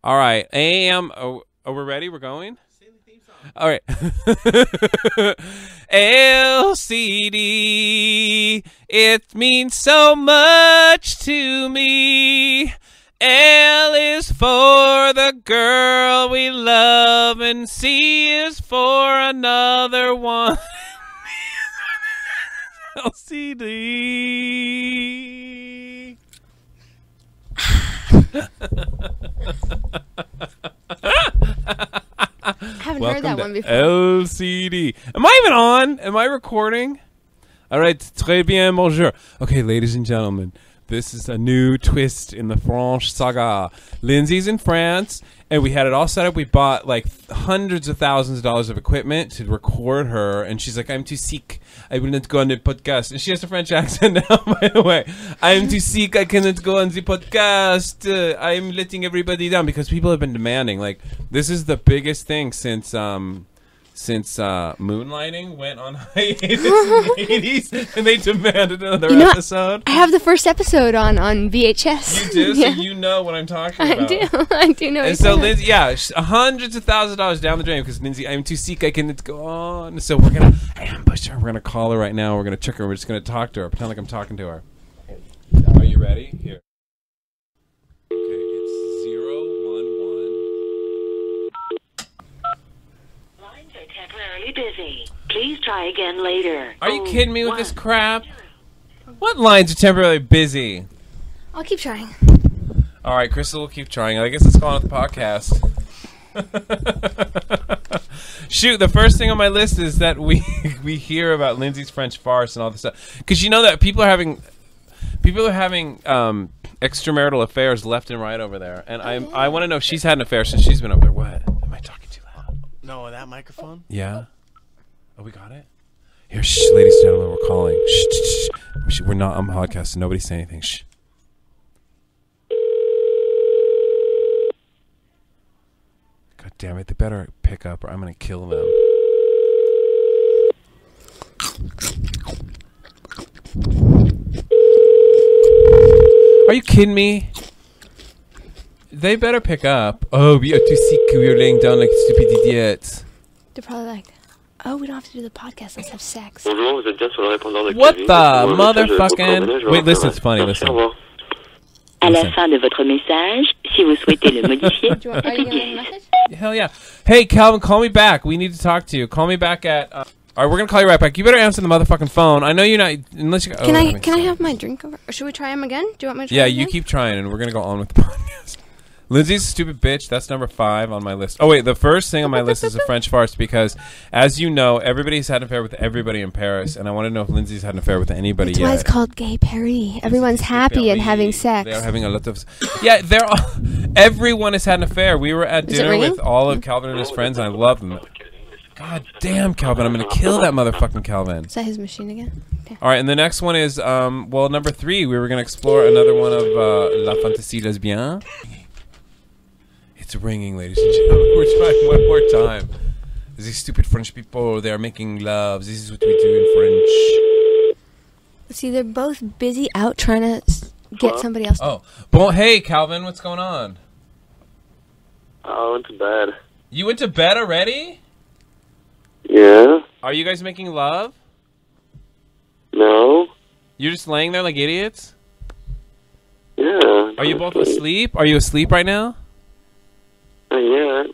All right. Oh, we're ready? We're going? All right. LCD, it means so much to me. L is for the girl we love, and C is for another one. LCD. I haven't heard that one before. LCD. Am I even on? Am I recording? All right. Très bien, bonjour. Okay, ladies and gentlemen, this is a new twist in the French saga. Lindsay's in France, and we had it all set up. We bought like hundreds of thousands of dollars of equipment to record her, and she's like, I'm too sick. I will not go on the podcast. And she has a French accent now, by the way. I'm too sick. I cannot go on the podcast. I'm letting everybody down because people have been demanding. Like, this is the biggest thing since Moonlighting went on hiatus in the 80s, and they demanded another episode. I have the first episode on VHS. You do? Yeah. So you know what I'm talking about. I do know. And so Lindsay, hundreds of thousands of dollars down the drain because Lindsay, I'm too sick, I cannot go on. So we're going to ambush her. We're going to call her right now. We're going to trick her. We're just going to talk to her. Pretend like I'm talking to her. Are you ready? Here. Okay, it's 011. Lines are temporarily busy. Please try again later. Are you kidding me with this crap? What lines are temporarily busy? I'll keep trying. All right, Crystal will keep trying. I guess let's go on with the podcast. Shoot, the first thing on my list is that we hear about Lindsay's French farce and all this stuff. Because you know that people are having extramarital affairs left and right over there. And I want to know if she's had an affair since she's been over there. What? Am I talking too loud? No, that microphone? Yeah. Oh, we got it? Here, shh, ladies and gentlemen, we're calling. Shh, shh, shh. We're not on podcast, so nobody say anything. Shh. God damn it, they better pick up or I'm going to kill them. Are you kidding me? They better pick up. Oh, we are too sick. We are laying down like stupid idiots. They're probably like, oh, we don't have to do the podcast. Let's have sex. What the motherfucking... Wait, listen, it's funny, listen. À la fin de votre message, si vous souhaitez le modifier, Are you getting a message? Hell yeah. Hey, Calvin, call me back. We need to talk to you. Call me back at... all right, we're going to call you right back. You better answer the motherfucking phone. I know you're not... Unless you... Can I have my drink over? Or should we try him again? Do you want me to try Yeah, him you again? keep trying, and we're going to go on with the podcast. Lindsay's a stupid bitch. That's number 5 on my list. Oh, wait, the first thing on my list is a French farce because, as you know, everybody's had an affair with everybody in Paris, and I want to know if Lindsay's had an affair with anybody That's yet. why it's called Gay Paris. Everyone's happy and having sex. They're having a lot of... Yeah, everyone has had an affair. We were at Is it dinner ringing? with all of Calvin and his friends, and I love them. God damn, Calvin. I'm going to kill that motherfucking Calvin. Is that his machine again? Okay. All right, and the next one is, number 3. We were going to explore another one of La Fantasy Lesbienne. It's ringing, ladies and gentlemen. We're trying one more time. These stupid French people, they're making love. This is what we do in French. See, they're both busy out trying to get somebody else. Oh, bon, hey, Calvin, what's going on? I went to bed. You went to bed already? Yeah? Are you guys making love? No? You're just laying there like idiots? Yeah. Are you both asleep? Are you asleep right now? Not yet.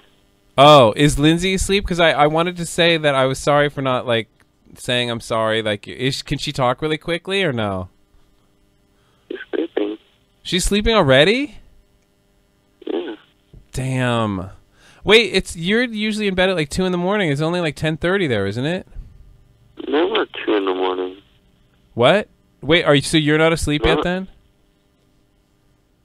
Oh, is Lindsay asleep? Because I wanted to say that I was sorry for not, like, saying I'm sorry. Like, can she talk really quickly or no? She's sleeping. She's sleeping already? Yeah. Damn. Wait, you're usually in bed at like 2 in the morning. It's only like 10:30 there, isn't it? Never 2 in the morning. What? Wait, so you're not asleep yet then?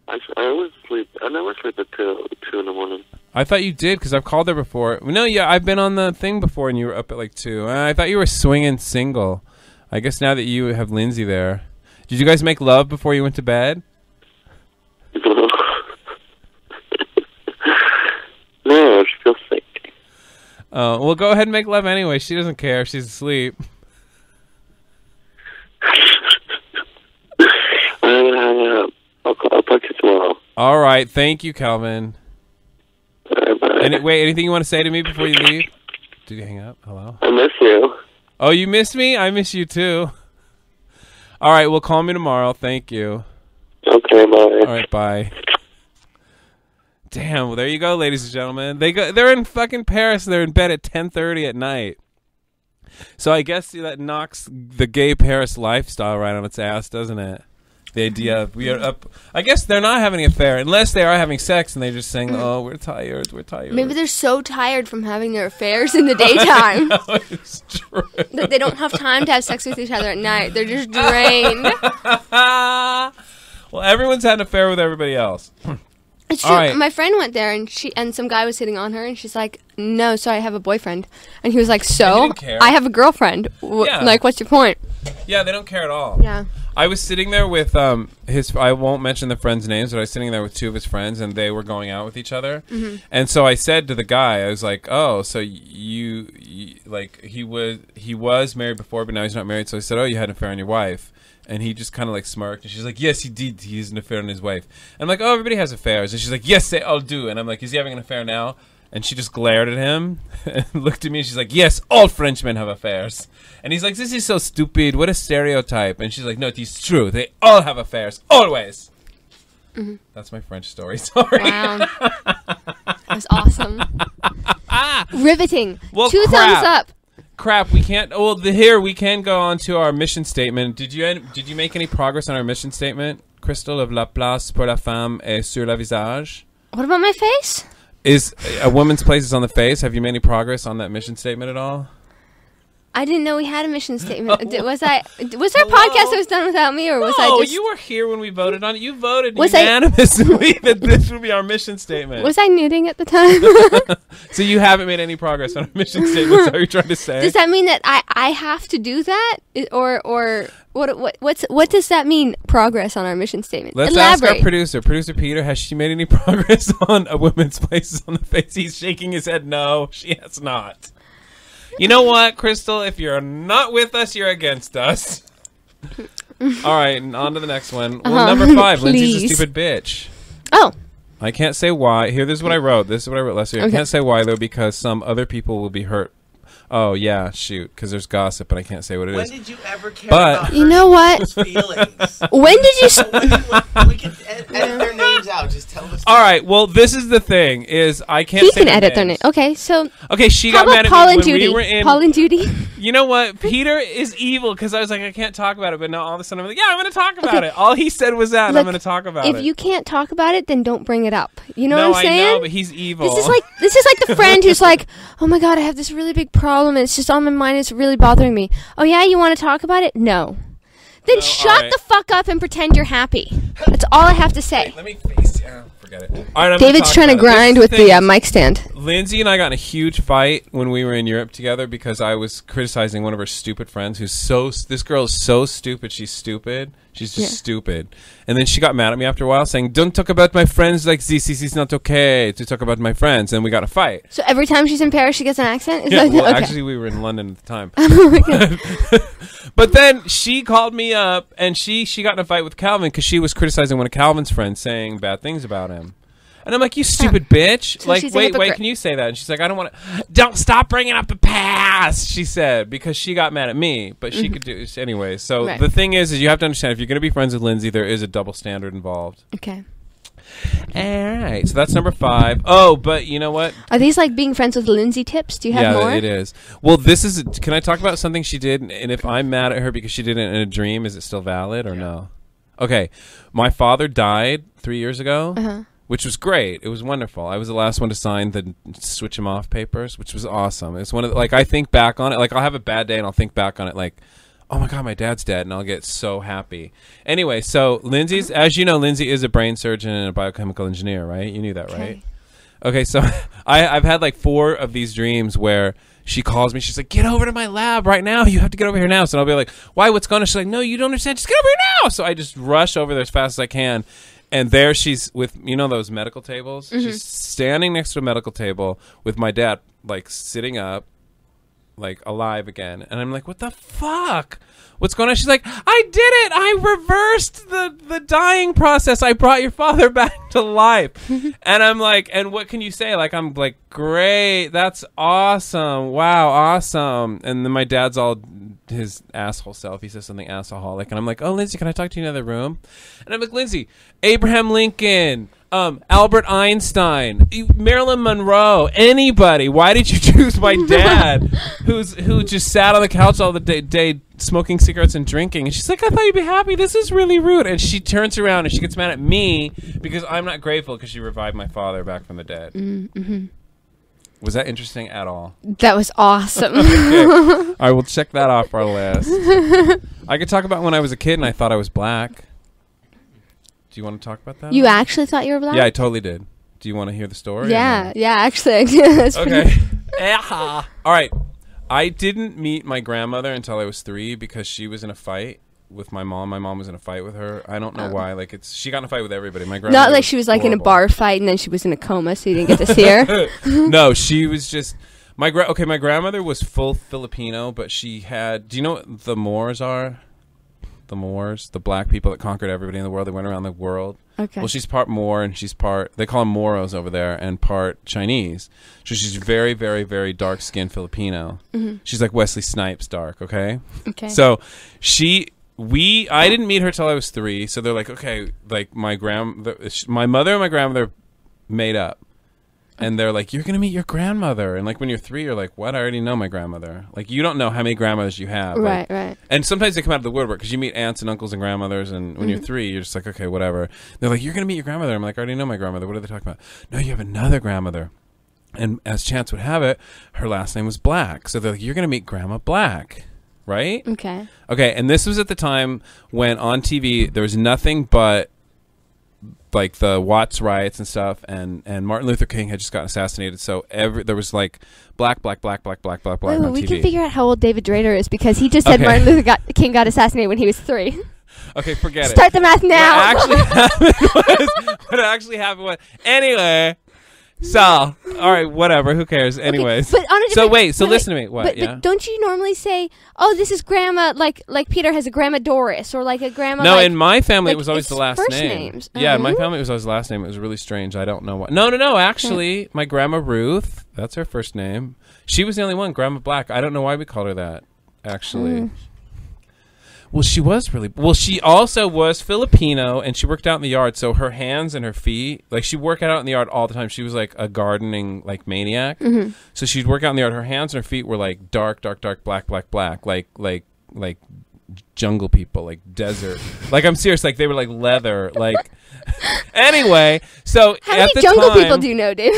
I always sleep. I never sleep at 2 in the morning. I thought you did because I've called there before. No, yeah, I've been on the thing before and you were up at like 2. I thought you were swinging single. I guess now that you have Lindsay there. Did you guys make love before you went to bed? No, she feels sick. Well, go ahead and make love anyway. She doesn't care. She's asleep. I'm gonna hang up. I'll talk to you tomorrow. All right. Thank you, Calvin. Wait, anything you want to say to me before you leave? Did you hang up? Hello? I miss you. Oh, you miss me? I miss you too. All right, well, call me tomorrow. Thank you. Okay, bye. All right, bye. Damn, well, there you go, ladies and gentlemen. They're in fucking Paris. They're in bed at 10:30 at night. So I guess that knocks the gay Paris lifestyle right on its ass, doesn't it? The idea of we are up. I guess they're not having an affair unless they are having sex and they're just saying, "Oh, we're tired. We're tired." Maybe they're so tired from having their affairs in the daytime No, it's true. that they don't have time to have sex with each other at night. They're just drained. Well, everyone's had an affair with everybody else. It's All true. right. My friend went there and some guy was hitting on her and she's like, "No, sorry, I have a boyfriend." And he was like, "So, didn't care. I have a girlfriend. Yeah. Like, what's your point?" Yeah, they don't care at all. Yeah. I was sitting there with his. I won't mention the friends' names, but I was sitting there with two of his friends, and they were going out with each other. Mm-hmm. And so I said to the guy, I was like, "Oh, so you like he was married before, but now he's not married." So I said, "Oh, you had an affair on your wife." And he just kind of like smirked, and she's like, "Yes, he did. He has an affair on his wife." And I'm like, "Oh, everybody has affairs." And she's like, "Yes, they all do." And I'm like, "Is he having an affair now?" And she just glared at him and looked at me, and she's like, "Yes, all Frenchmen have affairs." And he's like, "This is so stupid. What a stereotype." And she's like, "No, it is true. They all have affairs. Always." Mm-hmm. That's my French story. Sorry. Wow. That's awesome. Riveting. Well, 2 thumbs up. Crap, we can't. Well, here we can go on to our mission statement. Did you make any progress on our mission statement, Crystal, of la place pour la femme est sur le visage? What about my face? Is a woman's place is on the face? Have you made any progress on that mission statement at all? I didn't know we had a mission statement. Was there a podcast that was done without me, or was I No, just? you were here when we voted on it. You voted Was unanimously that this would be our mission statement. Was I knitting at the time? So you haven't made any progress on our mission statement. So are you trying to say? Does that mean that I have to do that, or what does that mean? Progress on our mission statement. Let's Elaborate. ask our producer Peter. Has she made any progress on a woman's places on the face? He's shaking his head. No, she has not. You know what, Crystal? If you're not with us, you're against us. All right, and on to the next one. Well, number 5, Lindsay's a stupid bitch. Oh. I can't say why. Here, this is what I wrote. This is what I wrote last year. I Okay. can't say why, though, because some other people will be hurt. Oh, yeah, shoot, because there's gossip, but I can't say what it is. When did you ever care But- about You know what? people's feelings? When did you? we can edit their names out. Just tell us. All right, well, this is the thing, is I can't He say can edit their name. names. Okay, so Okay, she how got mad about at Paul me and when Judy? we were in... Paul and Judy. You know what? Peter is evil because I was like, I can't talk about it, but now all of a sudden I'm like, yeah, I'm going to talk about it. All he said was that, and I'm Look, going to talk about it. If you can't talk about it, then don't bring it up. You know no, what I'm saying? I know, but he's evil. This is like the friend who's like, "Oh my god, I have this really big problem and it's just on my mind, it's really bothering me." "Oh yeah, you want to talk about it?" No. Then No, shut alright. the fuck up and pretend you're happy. That's all I have to say. Let me face you. Forget it. All right, I'm David's trying to grind with the mic stand. Lindsay and I got in a huge fight when we were in Europe together because I was criticizing one of her stupid friends who's this girl is so stupid, she's stupid. She's just stupid. And then she got mad at me after a while saying, "Don't talk about my friends like this. It's not okay to talk about my friends." And we got a fight. So every time she's in Paris, she gets an accent? Is Yeah, that, well, okay. actually, we were in London at the time. Oh my God. But then she called me up, and she got in a fight with Calvin because she was criticizing one of Calvin's friends, saying bad things about him. And I'm like, "You stupid bitch! So Like, she's a wait, hypocrite. can you say that?" And she's like, "I don't want to. Don't stop bringing up the past," she said, because she got mad at me, but she could do it anyway. So Right. the thing is you have to understand, if you're going to be friends with Lindsay, there is a double standard involved. Okay. All right, so that's number 5. Oh, but you know what? Are these like being friends with Lindsay tips? Do you have more? Yeah, it is. Well, this is. Can I talk about something she did? And if I'm mad at her because she did it in a dream, is it still valid or no? Okay, my father died 3 years ago, which was great. It was wonderful. I was the last one to sign the switch him off papers, which was awesome. It's one of the, like, I think back on it. Like, I'll have a bad day and I'll think back on it like, oh my God, my dad's dead, and I'll get so happy. Anyway, so Lindsay's, as you know, Lindsay is a brain surgeon and a biochemical engineer, right? You knew that, right? Okay, so I've had like 4 of these dreams where she calls me. She's like, "Get over to my lab right now. You have to get over here now." So I'll be like, "Why? What's going on?" She's like, "No, you don't understand. Just get over here now." So I just rush over there as fast as I can. And there she's with, you know, those medical tables? She's standing next to a medical table with my dad, like, sitting up. like alive again. And I'm like, what the fuck? What's going on? She's like, I did it. I reversed the dying process. I brought your father back to life. And I'm like, and what can you say? Like, I'm like, great. That's awesome. Wow, awesome. And then my dad's all his asshole self. He says something asshole-holic. And I'm like, oh, Lindsay, can I talk to you in another room? And I'm like, Lindsay, Abraham Lincoln, Albert Einstein, Marilyn Monroe, anybody. Why did you choose my dad, who just sat on the couch all the day smoking cigarettes and drinking? And she's like, I thought you'd be happy. This is really rude. And she turns around and she gets mad at me because I'm not grateful because she revived my father back from the dead. Mm-hmm. Was that interesting at all? That was awesome. Okay. All right, we'll check that off our list. I could talk about when I was a kid and I thought I was black. Do you want to talk about that? You actually thought you were black? Yeah, I totally did. Do you want to hear the story? Yeah, actually I do. That's okay. All right. I didn't meet my grandmother until I was 3 because she was in a fight with my mom. My mom was in a fight with her. I don't know why. Like she got in a fight with everybody. My grandmother. Not like she was like in a bar fight and then she was in a coma, so you didn't get to see her. No, she was just my grandmother was full Filipino, but she had. Do you know what the Moors are? The Moors, the black people that conquered everybody in the world. They went around the world. Okay. Well, she's part Moor and she's part. They call them Moros over there, and part Chinese. So she's very, very, very dark skinned Filipino. Mm-hmm. She's like Wesley Snipes dark. Okay. Okay. So I didn't meet her till I was 3. So they're like, okay, like my mother and my grandmother made up. And they're like, you're going to meet your grandmother. And like when you're 3, you're like, what? I already know my grandmother. Like you don't know how many grandmothers you have. Right, like, right. And sometimes they come out of the woodwork because you meet aunts and uncles and grandmothers. And when you're 3, you're just like, okay, whatever. They're like, you're going to meet your grandmother. I'm like, I already know my grandmother. What are they talking about? No, you have another grandmother. And as chance would have it, her last name was Black. So they're like, you're going to meet Grandma Black. Right? Okay. Okay. And this was at the time when on TV there was nothing but like the Watts riots and stuff, and Martin Luther King had just gotten assassinated. So there was like black on Wait, TV. we can figure out how old David Drader is because he just said Martin Luther King got assassinated when he was 3. Okay, forget it. Start the math now. What actually happened was anyway. So, all right, whatever. Who cares? Anyways. Okay, but on a different, listen to me. What? But don't you normally say, "Oh, this is Grandma," like Peter has a Grandma Doris, or like a Grandma? No, like, in my family like it was always the last first name. Names. Yeah, in my family it was always the last name. It was really strange. I don't know why. No. Actually, my Grandma Ruth, that's her first name. She was the only one, Grandma Black. I don't know why we called her that. Actually. Well, she was really... Well, she also was Filipino, and she worked out in the yard, so her hands and her feet... Like, she'd work out in the yard all the time. She was, like, a gardening, like, maniac. Mm-hmm. So she'd work out in the yard. Her hands and her feet were, like, dark, black. Like jungle people, like desert. Like, I'm serious. Like, they were, like, leather. Like... Anyway, so how many jungle people do you know, Dave?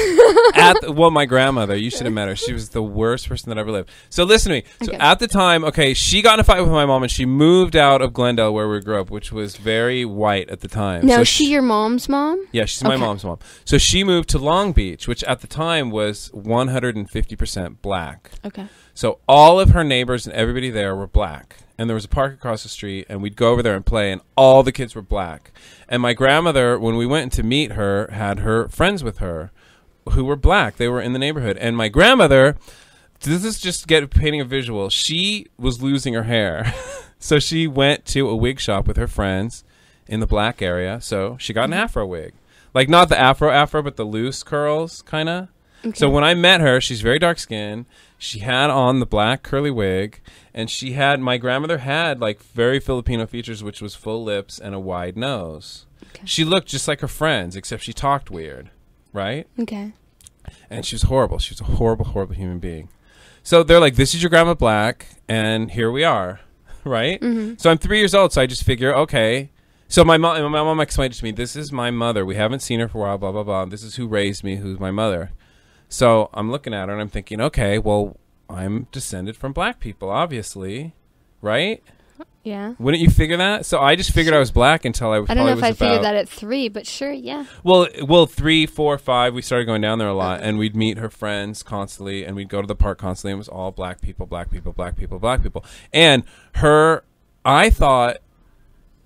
Well, my grandmother, you should have met her. She was the worst person that ever lived. So listen to me. So at the time, she got in a fight with my mom and she moved out of Glendale where we grew up, which was very white at the time. Now, so is she your mom's mom? Yeah, she's my mom's mom. So she moved to Long Beach, which at the time was 150% black. Okay. So all of her neighbors and everybody there were black. And there was a park across the street, and we'd go over there and play, and all the kids were black. And my grandmother, when we went to meet her, had her friends with her who were black. They were in the neighborhood. And my grandmother, this is just painting a visual, she was losing her hair. So she went to a wig shop with her friends in the black area. So she got an afro wig. Like not the afro, but the loose curls, kind of. Okay. So when I met her, she's very dark skinned. She had on the black curly wig, and my grandmother had like very Filipino features, which was full lips and a wide nose. Okay. She looked just like her friends, except she talked weird, right? Okay. And she was horrible. She was a horrible, horrible human being. So they're like, this is your Grandma Black, and here we are, right? Mm-hmm. So I'm 3 years old, so I just figure, okay. So my mom explained to me, this is my mother. We haven't seen her for a while, blah, blah, blah. This is who raised me, who's my mother. So I'm looking at her and I'm thinking, okay, well, I'm descended from black people, obviously, right? Yeah. Wouldn't you figure that? So I just figured I was black until I was. I don't know if I figured that at 3, but sure, yeah. Well, 3, 4, 5, we started going down there a lot, and we'd meet her friends constantly, and we'd go to the park constantly, and it was all black people. And I thought,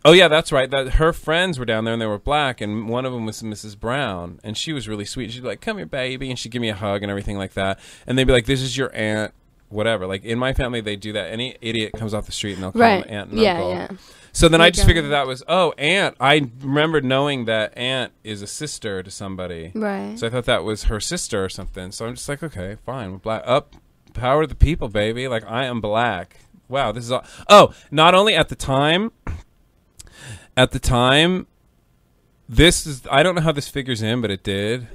oh yeah, that's right, that her friends were down there and they were black, and one of them was Mrs. Brown, and she was really sweet. She'd be like, come here, baby, and she'd give me a hug and everything like that. And they'd be like, this is your aunt whatever. Like in my family, they do that. Any idiot comes off the street and they'll call Right. them aunt and Yeah, uncle. yeah. So then I There just you figured go. that was, aunt. I remember knowing that aunt is a sister to somebody. Right. So I thought that was her sister or something. So I'm just like, okay, fine. We're black. Up, power to the people, baby. Like, I am black. Wow, this is all. Oh, not only at the time, this is, I don't know how this figures in, but it did.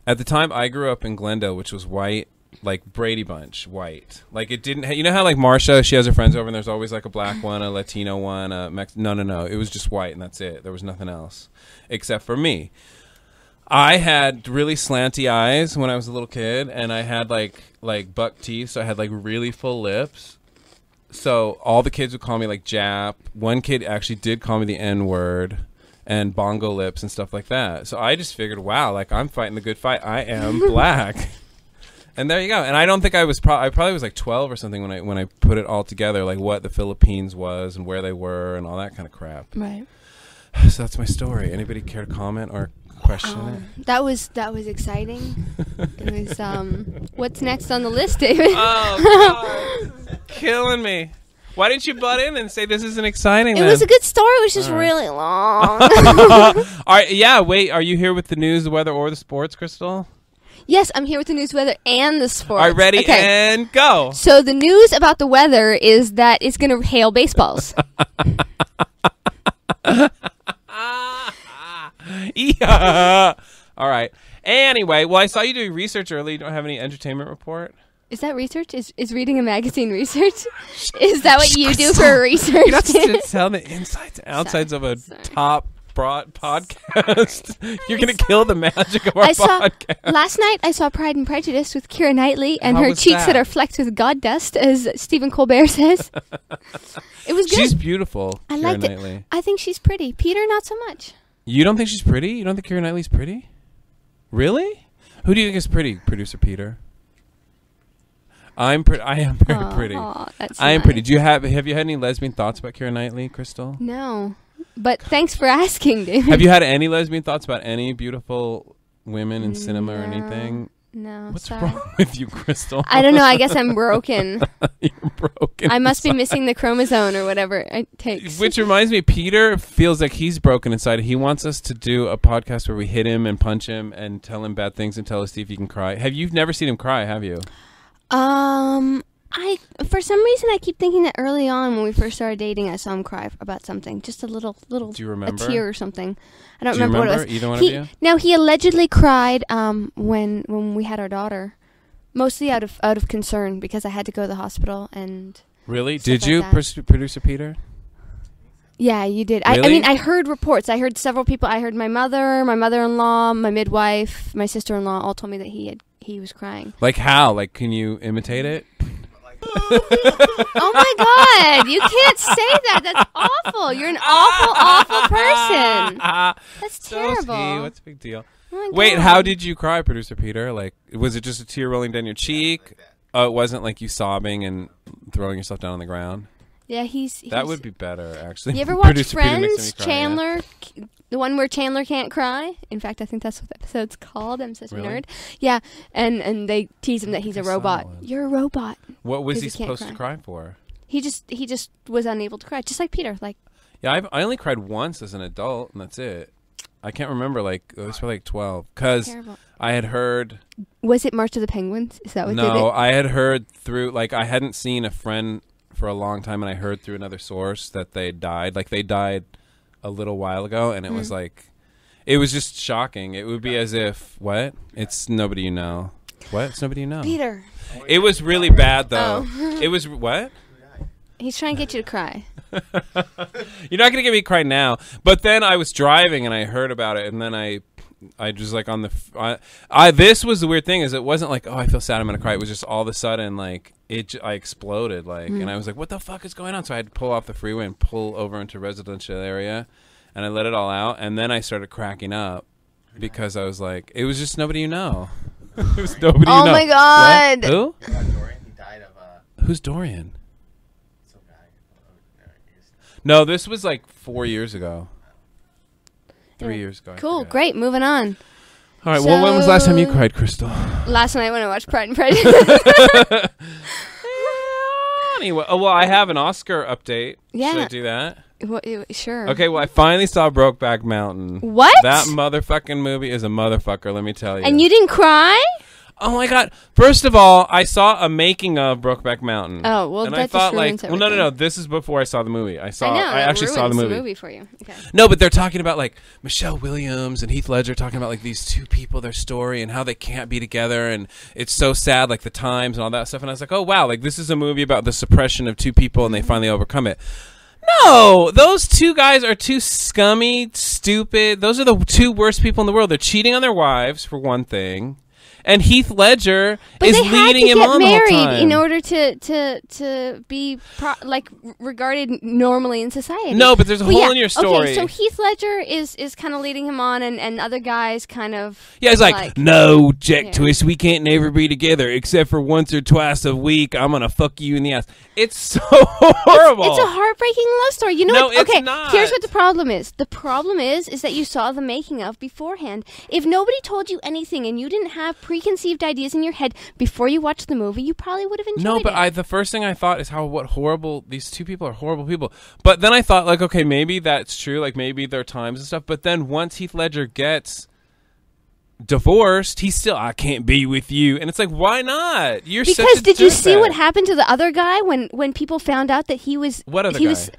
At the time, I grew up in Glendale, which was white, like Brady Bunch, white. Like, it didn't, you know how, like, Marsha, she has her friends over, and there's always, like, a black one, a Latino one, no. It was just white, and that's it. There was nothing else, except for me. I had really slanty eyes when I was a little kid, and I had, like buck teeth, so I had, like, really full lips. So all the kids would call me, like, Jap. One kid actually did call me the N-word. And bongo lips and stuff like that. So I just figured, wow, like I'm fighting the good fight. I am black. And there you go. And I don't think I was I probably was like 12 or something when I put it all together, like what the Philippines was and where they were and all that kind of crap. Right. So that's my story. Anybody care to comment or question it? That was exciting. It was what's next on the list, David? Oh God. Killing me. Why didn't you butt in and say this isn't exciting? It was a good story. It was just really long. All right, yeah, wait, are you here with the news, the weather, or the sports, Crystal? Yes, I'm here with the news, weather, and the sports. All right, ready, Okay. and go. So the news about the weather is that it's going to hail baseballs. Yeah. All right. Anyway, well, I saw you doing research earlier. You don't have any entertainment report? Is that research? Is reading a magazine research? Is that what you do for research? You're not supposed to tell the insides and outsides of a Sorry. top broad podcast. You're going to kill the magic of our I saw podcast. last night. I saw Pride and Prejudice with Keira Knightley, and How her was cheeks that that? are flecked with god dust, as Stephen Colbert says. It was good. She's beautiful, I Keira liked it. Knightley. I think she's pretty. Peter, not so much. You don't think she's pretty? You don't think Keira Knightley's pretty? Really? Who do you think is pretty, Producer Peter? I am very pretty. Aw, that's I am nice. pretty. Do you have you had any lesbian thoughts about Keira Knightley, Crystal? No, but thanks for asking, David. Have you had any lesbian thoughts about any beautiful women in cinema or anything? No. What's sorry. wrong with you, Crystal? I don't know. I guess I'm broken. You're broken. I must be missing the chromosome or whatever it takes. Which reminds me, Peter feels like he's broken inside. He wants us to do a podcast where we hit him and punch him and tell him bad things and tell us see if he can cry. You've never seen him cry, have you? I for some reason I keep thinking that early on when we first started dating, I saw him cry about something, just a little. Do you remember? A tear or something. I don't Do you remember what it remember was. either one of you? No, he allegedly cried when we had our daughter, mostly out of concern because I had to go to the hospital and. Really? Stuff Did like you, that. Producer Peter? Yeah, you did. I Really? mean, I heard reports. I heard several people. I heard my mother, my mother-in-law, my midwife, my sister-in-law all told me that he was crying. Like how? Like, can you imitate it? Oh my God! You can't say that. That's awful. You're an awful person. That's terrible. So what's the big deal? Oh my Wait, God. how did you cry, Producer Peter? Like, was it just a tear rolling down your cheek? Oh, it wasn't like you sobbing and throwing yourself down on the ground? Yeah, he's That would be better, actually. You ever watch Producer Peter makes Friends? me cry, yeah. Chandler, the one where Chandler can't cry. In fact, I think that's what the episode's called. I'm such a Really? nerd. Yeah, and they tease him that he's a I saw robot. one. You're a robot. What was 'Cause he he can't supposed to cry for? He just was unable to cry, just like Peter. Like Yeah, I only cried once as an adult, and that's it. I can't remember, like, it was for like 12. Because terrible. I had heard... Was it March of the Penguins? Is that what did No, it? I had heard through, like, I hadn't seen a friend for a long time, and I heard through another source that they died. Like, they died a little while ago, and it was like, it was just shocking. It would be as if, what? It's nobody you know. What? It's nobody you know. Peter. It was really bad, though. Oh. It was, what? He's trying to get you to cry. You're not going to get me cry now. But then I was driving, and I heard about it, and then I just, like, on the... this was the weird thing, is it wasn't like, oh, I feel sad, I'm going to cry. It was just all of a sudden, like, I exploded, like, and I was like, what the fuck is going on? So I had to pull off the freeway and pull over into a residential area, and I let it all out, and then I started cracking up because I was like, it was just nobody you know. It was nobody you Oh know. my God. What? Who? Dorian, he died of Who's Dorian? some guy. No, this was like 4 years ago. 3 years ago. I Cool, forget. great. Moving on. All right, well, when was the last time you So- cried, Crystal? Last night when I watched Pride and Prejudice. funny. Well, I have an Oscar update. Yeah. Should I do that? Well, sure. Okay, well, I finally saw Brokeback Mountain. What? That motherfucking movie is a motherfucker, let me tell you. And you didn't cry? Oh my god! First of all, I saw a making of Brokeback Mountain. Oh well, and that I thought just ruins well, no. everything. This is before I saw the movie. I I know. I actually saw the ruins movie. for you. Okay. No, but they're talking about like Michelle Williams and Heath Ledger talking about like these two people, their story, and how they can't be together, and it's so sad, like the times and all that stuff. And I was like, oh wow, like this is a movie about the suppression of two people, and they finally overcome it. No, those two guys are too scummy, stupid. Those are the two worst people in the world. They're cheating on their wives for one thing. And Heath Ledger but is they had leading to him get on the whole married time. in order to be regarded normally in society. No, but there's a Well, hole yeah. in your story. Okay, so Heath Ledger is kind of leading him on, and other guys kind of. Yeah, he's like, no, Jack Yeah. Twist, we can't never be together except for once or twice a week. I'm gonna fuck you in the ass. It's so horrible. It's a heartbreaking love story. You know No, what? it's Okay, not. here's what the problem is. The problem is that you saw the making of beforehand. If nobody told you anything and you didn't have preconceived ideas in your head before you watched the movie, you probably would have enjoyed No, but it. the first thing I thought is what horrible, these two people are horrible people. But then I thought, like, okay, maybe that's true. Like, maybe there are times and stuff. But then once Heath Ledger gets divorced, he's still, I can't be with you. And it's like, why not? You're such Because a did you see dirtbag. what happened to the other guy when people found out that he was What other he guy? was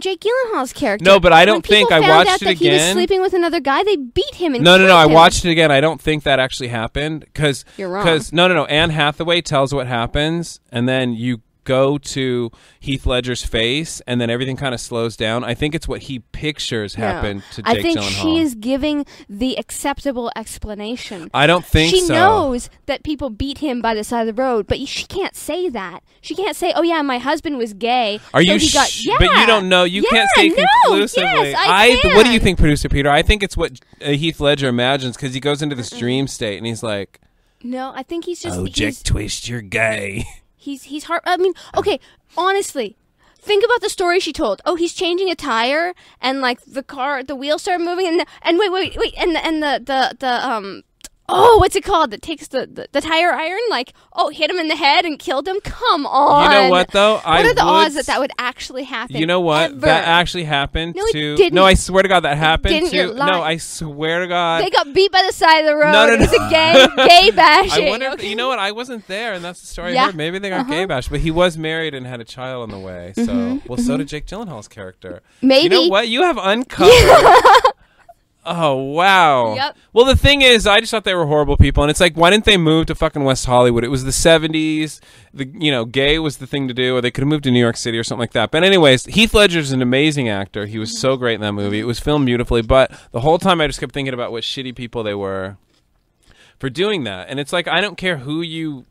Jake Gyllenhaal's character. No, but I don't When people think I found watched out it that he was again. sleeping with another guy, they beat him and No, killed I him. watched it again. I don't think that actually happened because You're wrong. no. Anne Hathaway tells what happens, and then you go to Heath Ledger's face, and then everything kind of slows down. I think it's what he pictures No. happened to I Jake think Gyllenhaal. she is giving the acceptable explanation. I don't think She so. knows that people beat him by the side of the road, but she can't say that. She can't say, "Oh yeah, my husband was gay." Are so you? he got, yeah. But you don't know. You can't say no, conclusively. Yes, I What do you can. think, producer Peter? I think it's what Heath Ledger imagines because he goes into this dream state and he's like, No, I think he's just. "Oh, Jack Twist, you're gay." He's hard. I mean, okay, honestly, think about the story she told. Oh, he's changing a tire, and like the wheels start moving, and wait, and the oh, what's it called? That takes the tire iron, like, oh, hit him in the head and killed him. Come on. You know what though? What are the odds that would actually happen? You know what? Ever? That actually happened No, it to. didn't. No, I swear to God, that happened didn't. to. You're lying. No, I swear to God. They got beat by the side of the road. No. It was a gay bashing. I wonder. If, okay? you know what? I wasn't there, and that's the story I Yeah. heard. Maybe they got gay bashed, but he was married and had a child on the way. So, so did Jake Gyllenhaal's character. Maybe. You know what? You have uncovered. Oh wow! Yep. Well, the thing is, I just thought they were horrible people, and it's like, why didn't they move to fucking West Hollywood? It was the '70s. Gay was the thing to do, or they could have moved to New York City or something like that. But anyways, Heath Ledger's an amazing actor. He was so great in that movie. It was filmed beautifully, but the whole time I just kept thinking about what shitty people they were for doing that. And it's like, I don't care who you.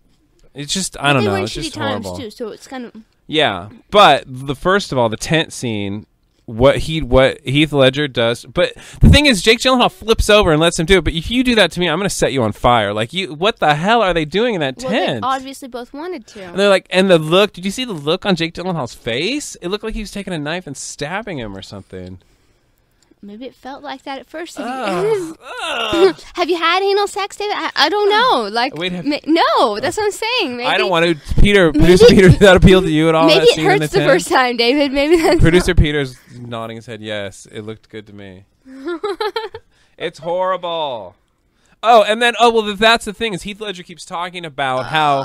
It's just, I don't They know. were in It's just shitty times horrible. too, so it's kind of. Yeah, but first of all, the tent scene, what Heath Ledger does. But the thing is, Jake Gyllenhaal flips over and lets him do it. But if you do that to me, I'm going to set you on fire. Like, what the hell are they doing in that Well, they tent? obviously both wanted to. And they're like, and the look. Did you see the look on Jake Gyllenhaal's face? It looked like he was taking a knife and stabbing him or something. Maybe it felt like that at first. Ugh. Ugh. Have you had anal sex, David? I don't know. Like, Wait, no, that's what I'm saying. Maybe, I don't want to. Producer Peter, did that appeal to you at all? Maybe that it scene in hurts the tent? first time, David. Maybe that's Producer Peter's nodding his head. Yes, it looked good to me. It's horrible. Oh, and then that's the thing is Heath Ledger keeps talking about how.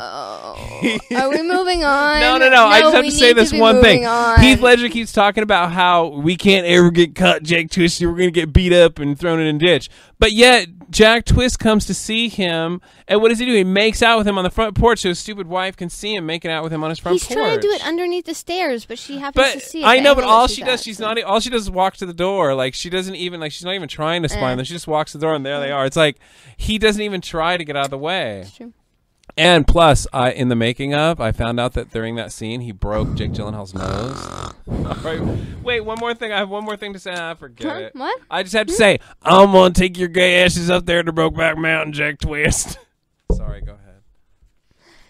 Are we moving on? No. I just have we to say need this be one thing. moving on. Heath Ledger keeps talking about how we can't ever get caught, Jack Twist. We're going to get beat up and thrown in a ditch. But yet, Jack Twist comes to see him, and what does he do? He makes out with him on the front porch so his stupid wife can see him making out with him on his front He's porch. trying to do it underneath the stairs, but she happens to But see it. I the know, but angle all that she she's does, at, she's so. not. All she does is walk to the door. Like she's not even trying to spy them. She just walks to the door, and there they are. It's like he doesn't even try to get out of the way. It's true. And plus, in the making of, I found out that during that scene, he broke Jake Gyllenhaal's nose. All right. Wait, one more thing. I have one more thing to say. I forget Huh? it. What? I just have to say, I'm gonna take your gay asses up there to Brokeback Mountain, Jack Twist. Sorry, go ahead.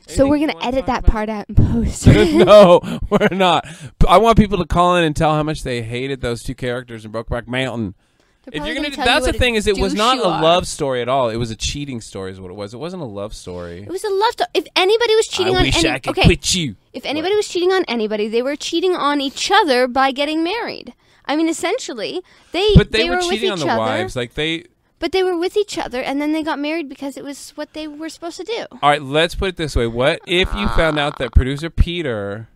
So we're Anything gonna you wanna edit talk that about? part out in post. No, we're not. I want people to call in and tell how much they hated those two characters in Brokeback Mountain. They're If probably you're gonna, gonna tell that's you the what thing is, it was douche not you a are. love story at all. It was a cheating story, is what it was. It wasn't a love story. It was a love story. If anybody was cheating on quit you. if anybody was cheating on anybody, they were cheating on each other by getting married. I mean, essentially, they were with cheating on each the other, wives. Like they. but they were with each other, and then they got married because it was what they were supposed to do. All right, let's put it this way. What if you found out that producer Peter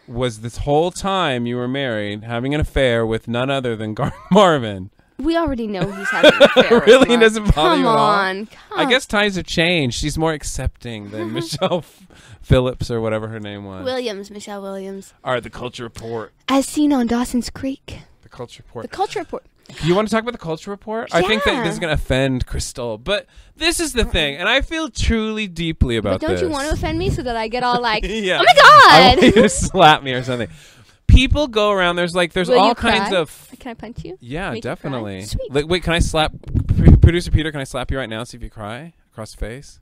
was this whole time you were married having an affair with none other than Marvin? We already know he's having an affair. with Really Mark. doesn't bother Come you at all? on, I guess times have changed. She's more accepting than Michelle Phillips or whatever her name was. Michelle Williams, All right, the Culture Report. as seen on Dawson's Creek. The Culture Report. The Culture Report. Do you want to talk about the Culture Report? I think that Yeah. this is going to offend Crystal, but this is the thing, and I feel truly deeply about But don't this. you want to offend me so that I get all like, Yeah. oh my I want you god? to slap me or something. People go around. There's Will all you kinds cry? of. Can I punch you? Yeah, Make you cry? definitely. Sweet. Like, wait, can I slap producer Peter? Can I slap you right now? See if you cry across the face.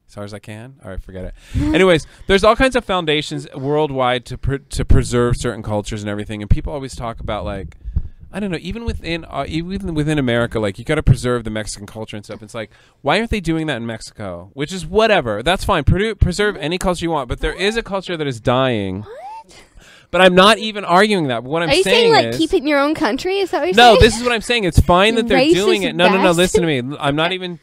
As hard as I can. All right, forget it. Anyways, there's all kinds of foundations worldwide to preserve certain cultures and everything, and people always talk about like, I don't know, even within America, like you got to preserve the Mexican culture and stuff. It's like, why aren't they doing that in Mexico? Which is whatever. That's fine. Preserve any culture you want, but there is a culture that is dying. But I'm not even arguing that. But what I'm Are you saying like is, keep it in your own country? Is that what you're no, saying? this is what I'm saying. It's fine that they're Racist doing it. No. bastard. Listen to me. I'm not even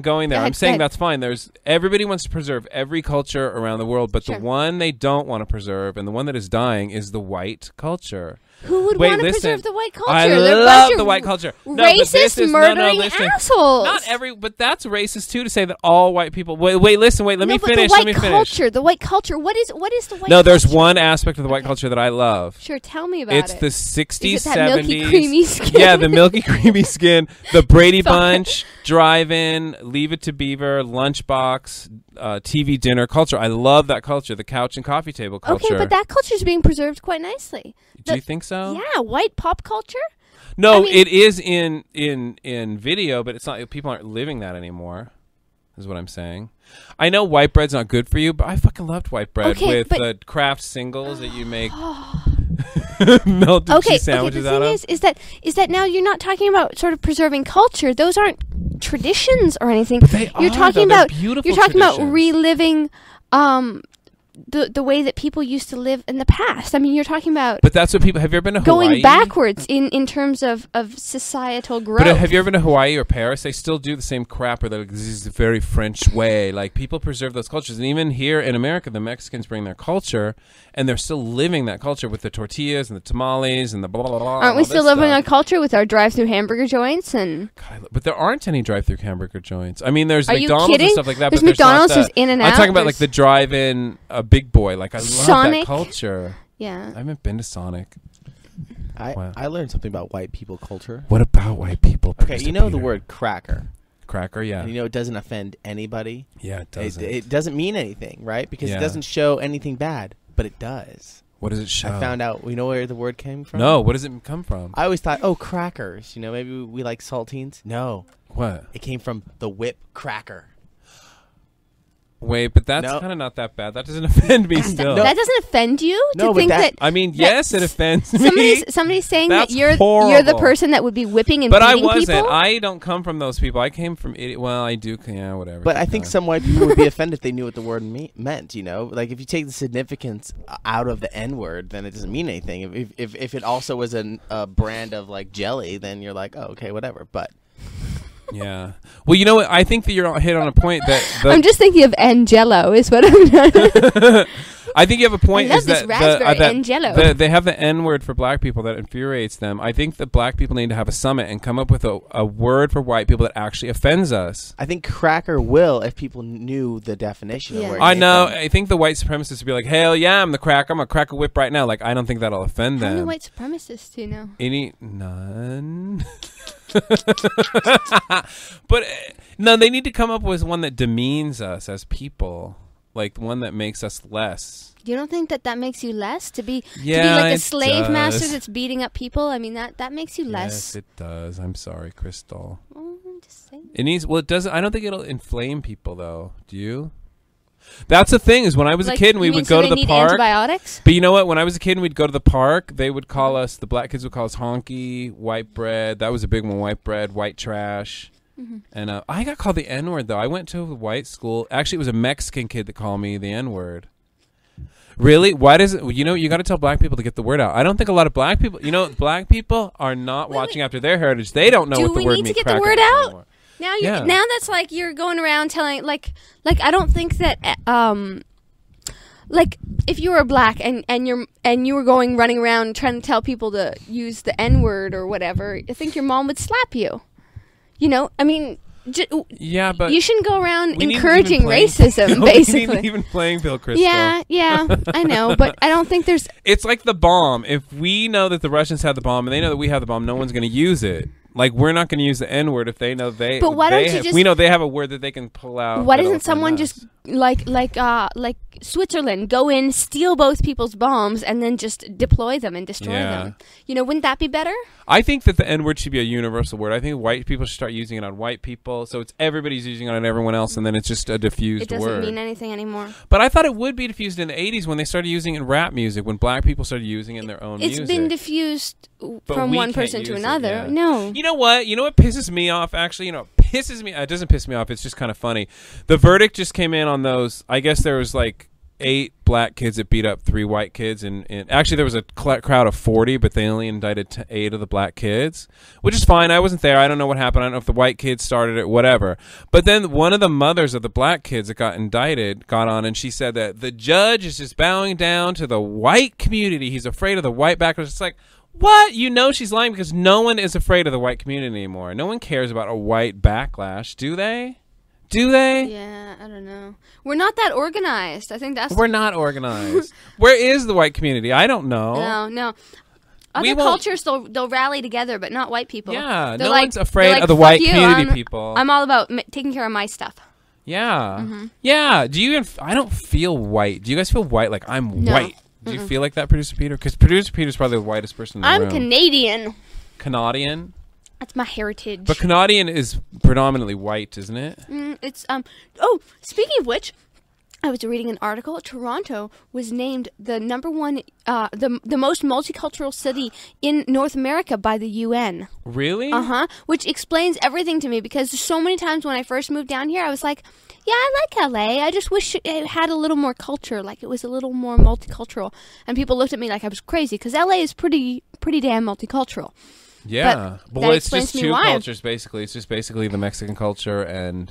going there. Go I'm ahead, saying go ahead. that's fine. There's everybody wants to preserve every culture around the world, but Sure. the one they don't want to preserve and the one that is dying is the white culture. Who would Wait, want to listen. preserve the white culture? I They're a bunch love of the white culture. No, but Racist, this is- murdering listen. assholes. Not every, but that's racist too to say that all white people. Wait, listen, let me no, but finish. The Let white me finish. culture. The white culture. What is the white? No, there's culture? one aspect of the white culture that I love. Sure, tell me about It's it. the 60s, Is it that 70s. milky, creamy skin? Yeah, the milky, creamy skin. The Brady Sorry. Bunch, Drive-In, Leave It to Beaver, Lunchbox, TV dinner culture. I love that culture. The couch and coffee table culture. Okay, but that culture is being preserved quite nicely. Do you think so? Yeah, white pop culture. No, I mean- it is in video, but it's not. People aren't living that anymore. Is what I'm saying. I know white bread's not good for you, but I fucking loved white bread Okay, with but- the Kraft singles that you make melted Okay, cheese sandwiches the out thing of. is that now you're not talking about sort of preserving culture. Those aren't traditions or anything. They you're are, talking though. They're about beautiful you're talking about traditions. reliving the way that people used to live in the past. I mean, you're talking about But that's what people. Have you ever been to Hawaii? going backwards in terms of societal growth. But have you ever been to Hawaii or Paris? They still do the same crap, where they're like, this is the very French way. Like, people preserve those cultures. And even here in America, the Mexicans bring their culture, and they're still living that culture with the tortillas and the tamales and the blah, blah, blah. Aren't we and all still this living our stuff. culture with our drive-through hamburger joints and? God, but there aren't any drive-through hamburger joints. I mean, there's Are you McDonald's kidding? and stuff like that. There's but McDonald's, there's not there's In-N-Out, I'm talking about like there's- the drive-in Big Boy. Like, I love Sonic. that culture. Yeah. I haven't been to Sonic. Wow. I learned something about white people culture. What about white people? Okay, Producer you know the Peter? word cracker. Cracker, yeah. And you know it doesn't offend anybody. Yeah, it doesn't. It doesn't mean anything, right? Because Yeah. it doesn't show anything bad, but it does. What does it show? I found out. We know where the word came from. No, what does it come from? I always thought, oh, crackers. You know, maybe we like saltines. No, What? it came from the whip cracker. Wait, but that's No. kind of not that bad. That doesn't offend me still. That doesn't offend you to No, but think that- that I mean, that yes, it offends me. somebody's saying That's that you're the horrible. person that would be whipping and But I beating wasn't. people. I don't come from those people. I came from idiot. Well, I do. Yeah, whatever. But I keep think going. some white people would be offended if they knew what the word meant. You know, like if you take the significance out of the N word, then it doesn't mean anything. If it also was a brand of like jelly, then you're like, oh, okay, whatever. But Yeah. Well, you know what? I think that you're hit on a point that I'm just thinking of Angelo is what I'm trying I think you have a point. I love is this that raspberry that Angelo. they have the N word for black people that infuriates them. I think that black people need to have a summit and come up with a word for white people that actually offends us. I think cracker will if people knew the definition Yeah. of where it I came know. from. I think the white supremacists would be like, "Hell yeah, I'm the crack. I'm a crack a whip right now." Like, I don't think that'll offend How many them. white supremacists do you know? None. But no, they need to come up with one that demeans us as people, like one that makes us less. You don't think that makes you less to be Yeah, like a it slave master does. that's beating up people? I mean that makes you less. Yes, it does. I'm sorry, Crystal. Oh, I'm just saying. It needs. Well, it doesn't. I don't think it'll inflame people, though. Do you? That's the thing is when I was a Like, kid and we you mean would so go they to the need park. Antibiotics? But you know what? When I was a kid and we'd go to the park, they would call us, the black kids would call us honky, white bread. That was a big one, white bread, white trash. And I got called the N-word, though. I went to a white school. Actually, it was a Mexican kid that called me the N-word. Really? Why does it? You know, you got to tell black people to get the word out. I don't think a lot of black people, black people are not watching after their heritage. They don't know Do what the we word need to means. get the word out? Anymore. Now Yeah. now that's like you're going around telling like I don't think that like if you were black and you were running around trying to tell people to use the N-word or whatever, I think your mom would slap you. You know, I mean, Yeah, but you shouldn't go around we need encouraging even playing- racism, We basically. need even playing Bill Crystal. Yeah, I know, but I don't think there's. It's like the bomb. If we know that the Russians have the bomb and they know that we have the bomb, no one's going to use it. Like, we're not going to use the N-word if they know they. But why they don't you have, just- we know they have a word that they can pull out. Why that'll doesn't someone offend just us. like Switzerland go in, steal both people's bombs, and then just deploy them and destroy Yeah. them? You know, wouldn't that be better? I think that the N-word should be a universal word. I think white people should start using it on white people, so it's everybody's using it on everyone else, and then it's just a diffused It doesn't word. mean anything anymore. But I thought it would be diffused in the 80s when they started using it in rap music, when black people started using it in their own It's music. been diffused But from we one can't person to use it, another. yeah. No. You know what? You know what pisses me off, actually? It pisses me... It doesn't piss me off. It's just kind of funny. The verdict just came in on those... I guess there was like 8 black kids that beat up 3 white kids. And actually, there was a crowd of 40, but they only indicted 8 of the black kids, which is fine. I wasn't there. I don't know what happened. I don't know if the white kids started it, whatever. But then one of the mothers of the black kids that got indicted got on, and she said that the judge is just bowing down to the white community. He's afraid of the white backlash. It's like... What? You know she's lying because no one is afraid of the white community anymore. No one cares about a white backlash, do they? Do they? Yeah, I don't know. We're not that organized. I think that's We're not organized. Where is the white community? I don't know. no. We Other won't- cultures they'll rally together, but not white people. Yeah, They're no like- one's afraid they're of the like, white "Fuck you, community people. I'm all about taking care of my stuff. Yeah. Yeah. Do you? I don't feel white. Do you guys feel white? Like I'm No. white. Do you feel like that, Producer Peter? Because Producer Peter's probably the whitest person in the I'm room. Canadian. Canadian. That's my heritage. But Canadian is predominantly white, isn't it? It's Oh, speaking of which, I was reading an article. Toronto was named the #1, the most multicultural city in North America by the UN. Really? Which explains everything to me because so many times when I first moved down here, I was like, yeah, I like LA. I just wish it had a little more culture, like it was a little more multicultural. And people looked at me like I was crazy because LA is pretty damn multicultural. Yeah. But Well, that it's explains just to me two why. cultures, basically. It's just basically the Mexican culture, and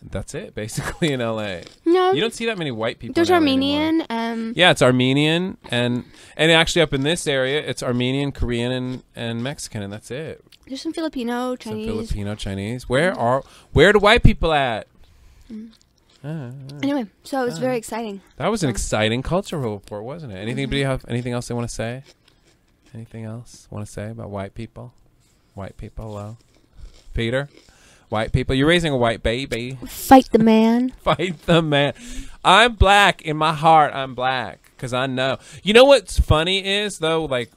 that's it, basically, in L.A. No, You don't see that many white people there's in LA anymore. Armenian. Yeah, it's Armenian, and actually up in this area, it's Armenian, Korean, and Mexican, and that's it. There's some Filipino, Some Chinese. Filipino, Chinese. Where are the white people at? Anyway, so it was very exciting. That was an exciting cultural report, wasn't it? Anybody have anything else they want to say? Anything else want to say about white people? White people, hello? Peter? White people. You're raising a white baby. Fight the man. Fight the man. I'm black. In my heart, I'm black. Because I know. You know what's funny is, though, like,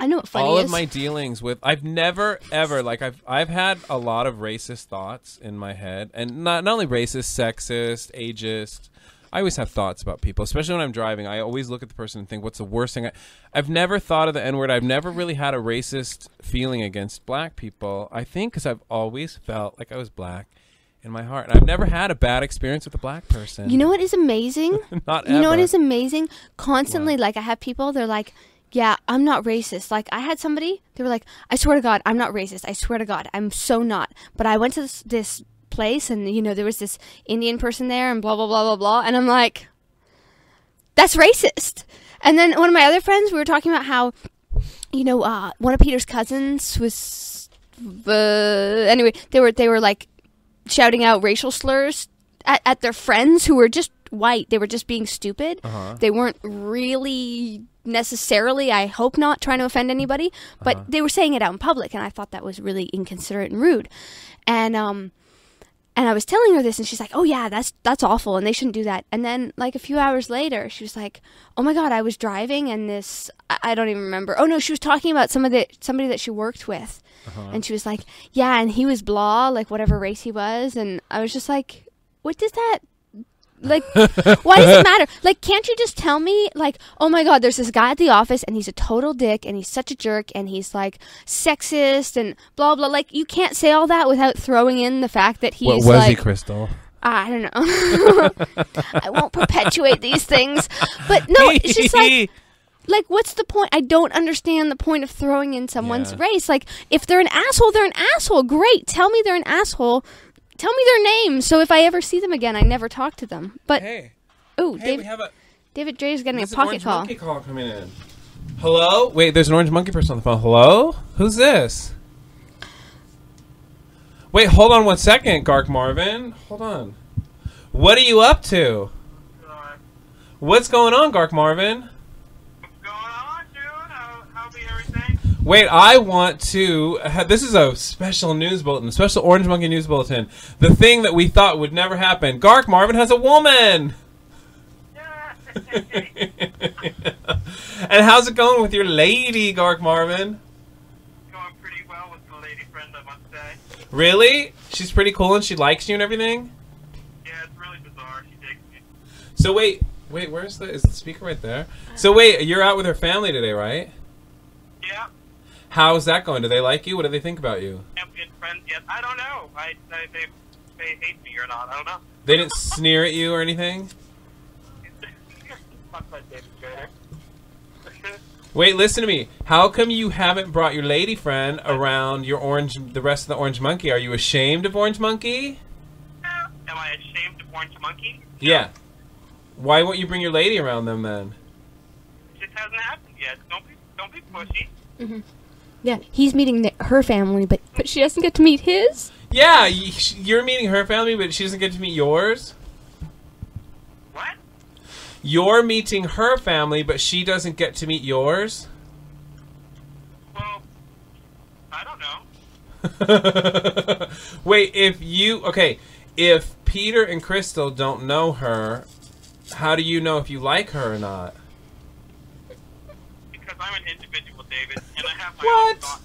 I know what funny all is. of my dealings with, I've never ever, like, I've had a lot of racist thoughts in my head, and not only racist, sexist, ageist. I always have thoughts about people, especially when I'm driving. I always look at the person and think, what's the worst thing? I've never thought of the N-word. I've never really had a racist feeling against black people. I think because I've always felt like I was black in my heart, and I've never had a bad experience with a black person. You know what is amazing? Not You know what ever. is amazing? Constantly, like, I have people, they're like, yeah, I'm not racist. Like, I had somebody, they were like, I swear to God, I'm not racist. I swear to God, I'm so not. But I went to this place, and, you know, there was this Indian person there, and blah, blah, blah, blah, blah. And I'm like, that's racist. And then one of my other friends, we were talking about how, you know, one of Peter's cousins was, anyway, they were like shouting out racial slurs at their friends who were just white. They were just being stupid. They weren't really necessarily, I hope not, trying to offend anybody, but they were saying it out in public, and I thought that was really inconsiderate and rude. And I was telling her this, and she's like, "Oh yeah, that's awful, and they shouldn't do that." And then, like, a few hours later, she was like, "Oh my God, I was driving, and this, I don't even remember. Oh no, she was talking about somebody that she worked with, and she was like, yeah, and he was blah, like whatever race he was." And I was just like, "What does that Like, why does it matter? Like, can't you just tell me, like, oh my God, there's this guy at the office and he's a total dick and he's such a jerk and he's like sexist and blah blah. Like, you can't say all that without throwing in the fact that he's What was like, he, Crystal? I don't know. I won't perpetuate these things, but no, it's just like, what's the point? I don't understand the point of throwing in someone's race. Like, if they're an asshole, they're an asshole. Great, tell me they're an asshole. Tell me their name, so if I ever see them again, I never talk to them. But Hey, ooh, we have David Dre's getting a there's an pocket orange call. monkey call coming in. Hello? Wait, there's an orange monkey person on the phone. Hello? Who's this? Wait, hold on 1 second, Gark Marvin. Hold on. What are you up to? What's going on, Gark Marvin? What's going on, dude? How's everything? Wait, I want to... this is a special news bulletin, special Orange Monkey news bulletin. The thing that we thought would never happen. Gark Marvin has a woman! And how's it going with your lady, Gark Marvin? Going pretty well with the lady friend, I must say. Really? She's pretty cool and she likes you and everything? Yeah, it's really bizarre. She takes me. So wait, where's is the speaker right there? So wait, you're out with her family today, right? Yeah. How's that going? Do they like you? What do they think about you? Haven't been friends yet. I don't know. They hate me or not. I don't know. They didn't sneer at you or anything? Fuck my David Trader. Wait, listen to me. How come you haven't brought your lady friend around the rest of the Orange Monkey? Are you ashamed of Orange Monkey? Am I ashamed of Orange Monkey? Yeah. Why won't you bring your lady around them then? It just hasn't happened yet. Don't be pushy. Mm-hmm. Yeah, he's meeting her family, but she doesn't get to meet his. Yeah, you're meeting her family, but she doesn't get to meet yours. What? You're meeting her family, but she doesn't get to meet yours? Well, I don't know. Wait, if Peter and Crystal don't know her, how do you know if you like her or not? Because I'm an individual, David, and I have my What? own thoughts.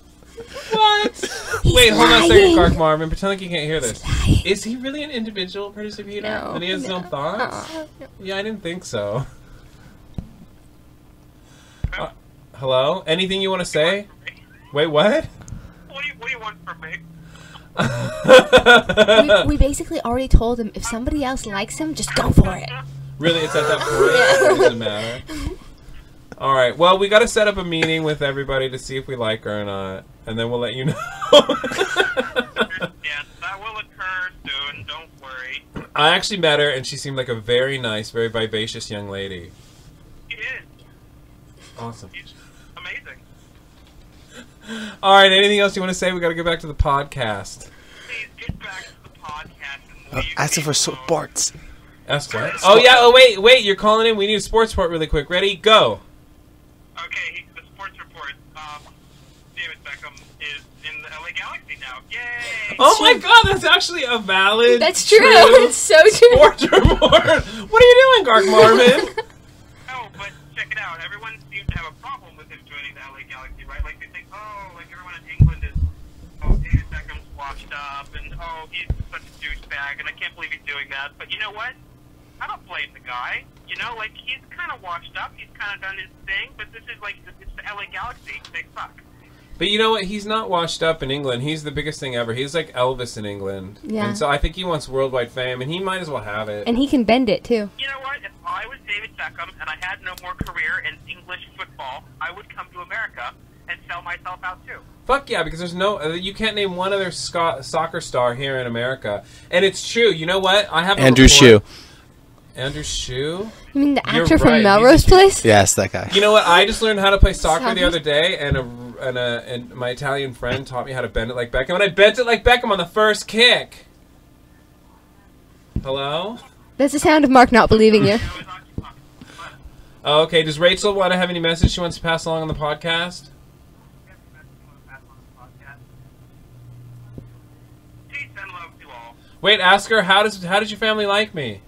What? He's Wait, hold on a second, lying. Gark Marvin. Pretend like you can't hear this. lying. Is he really an individual, Producer Peter? No, And he has his own thoughts? No. Yeah, I didn't think so. Hello? Anything you want to say? Wait, what? What do you want from me? We basically already told him if somebody else likes him, just go for it. Really, it's at that point? It doesn't matter. All right. Well, we got to set up a meeting with everybody to see if we like her or not, and then we'll let you know. Yes, that will occur soon. Don't worry. I actually met her, and she seemed like a very nice, very vivacious young lady. He is. Awesome. He's amazing. All right. Anything else you want to say? We got to get back to the podcast. Please get back to the podcast and leave Asking me for alone. sports. Ask what? Oh yeah. Oh wait. You're calling in. We need a sports report really quick. Ready? Go. Okay, the sports report. David Beckham is in the LA Galaxy now. Yay! Oh my God, that's actually a valid. That's true. It's so true. Sports report. What are you doing, Gark Marvin? Oh, but check it out. Everyone seems to have a problem with him joining the LA Galaxy, right? Like they think, oh, like everyone in England is, oh, David Beckham's washed up, and oh, he's such a douchebag, and I can't believe he's doing that. But you know what? I don't blame the guy. You know, like he's kind of washed up. He's kind of done his thing, but this is like it's the LA Galaxy. They suck. But you know what? He's not washed up in England. He's the biggest thing ever. He's like Elvis in England. Yeah. And so I think he wants worldwide fame, and he might as well have it. And he can bend it too. You know what? If I was David Beckham and I had no more career in English football, I would come to America and sell myself out too. Fuck yeah, because there's no... you can't name one other soccer star here in America. And it's true. You know what? I have a Andrew report. Shue. Andrew Shue? You mean the You're actor from right. Melrose He's a- Place? Yes, that guy. You know what? I just learned how to play soccer the Soccer? other day, and my Italian friend taught me how to bend it like Beckham, and I bent it like Beckham on the first kick. Hello? That's the sound of Mark not believing you. I was occupied. But Oh, okay. Does Rachel want to have any message she wants to pass along on the podcast? peace and love to all. Wait, ask her how does your family like me?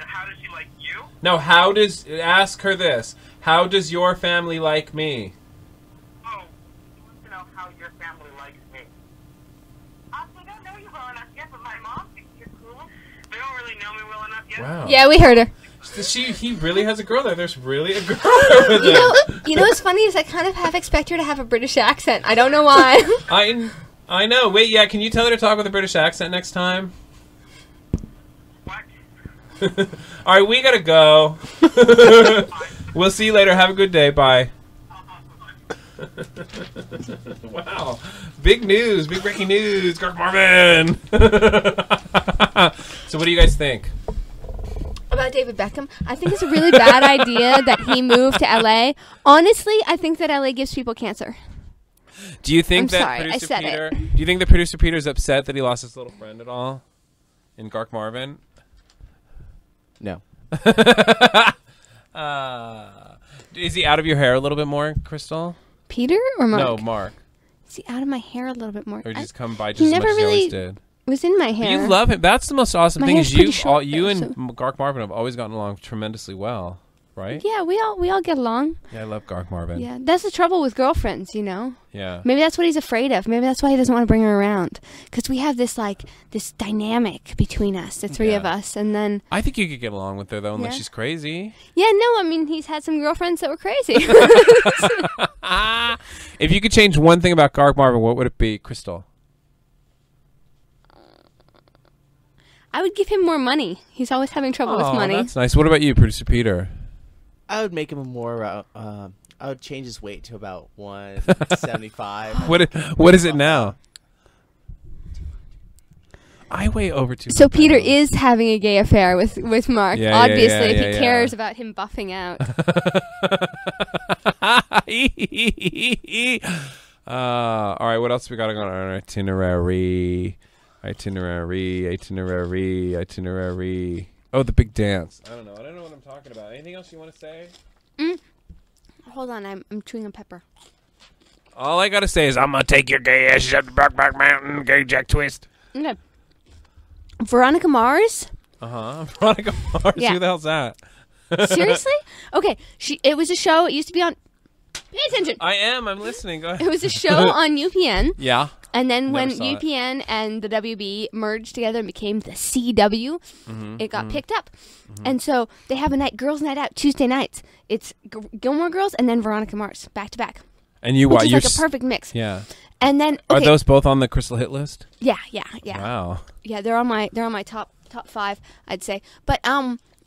How does she like you? No, ask her this. How does your family like me? Oh, she wants to know how your family likes me. They don't know you well enough yet, but my mom thinks you're cool. They don't really know know me well enough yet? Wow. Yeah, we heard her. He really has a girl there. There's really a girl there with him. You know what's funny is I kind of half expect her to have a British accent. I don't know why. I know. Wait, yeah. Can you tell her to talk with a British accent next time? What? All right, we gotta go. We'll see you later. Have a good day. Bye. Wow. Big news. Big breaking news. Garth Marvin. So what do you guys think? About David Beckham, I think it's a really bad idea that he moved to LA. Honestly, I think that LA gives people cancer. Do you think I'm that sorry, I producer said Peter? it. Do you think that producer Peter's upset that he lost his little friend at all? In Garth Marvin? No. Is he out of your hair a little bit more, Crystal? Peter or Mark? No, Mark. Is he out of my hair a little bit more? Or just come by he just as never much as he always really did. was in my But hair. you love him. That's the most awesome My thing hair's is pretty you short, you though, and Garth Marvin have always gotten along tremendously well, right? Yeah, we all get along. Yeah, I love Garth Marvin. Yeah, that's the trouble with girlfriends, you know. Yeah. Maybe that's what he's afraid of. Maybe that's why he doesn't want to bring her around. Because we have this dynamic between us, the three of Yeah. us, and then I think you could get along with her though, unless Yeah. she's crazy. yeah, no, I mean he's had some girlfriends that were crazy. If you could change one thing about Garth Marvin, what would it be, Crystal? I would give him more money. He's always having trouble with money. That's nice. What about you, producer Peter? I would make him more. I would change his weight to about 175. What is it now? I weigh over 200 So Peter pounds. is having a gay affair with Mark. Yeah, yeah, Obviously, yeah, if yeah, he cares about him buffing out. All right, what else we got on our itinerary? Itinerary. Oh, the big dance. I don't know what I'm talking about. Anything else you want to say? Hold on, I'm chewing a pepper. All I gotta say is I'm gonna take your gay asses up the Brokeback Mountain, gay Jack Twist. Okay. Veronica Mars. Veronica Mars. Yeah. Who the hell's that? Seriously? Okay. It was a show. It used to be on. Pay attention. I'm listening. Go ahead. It was a show on UPN. Yeah. And then when saw it. UPN and the WB merged together and became the CW, it got picked up. And so they have a girls' night out Tuesday nights. It's Gilmore Girls and then Veronica Mars back to back, And you which what? is You're like a perfect mix. Yeah. And then Are okay, those both on the Crystal hit list? yeah. Wow. Yeah, they're on my top 5, I'd say. But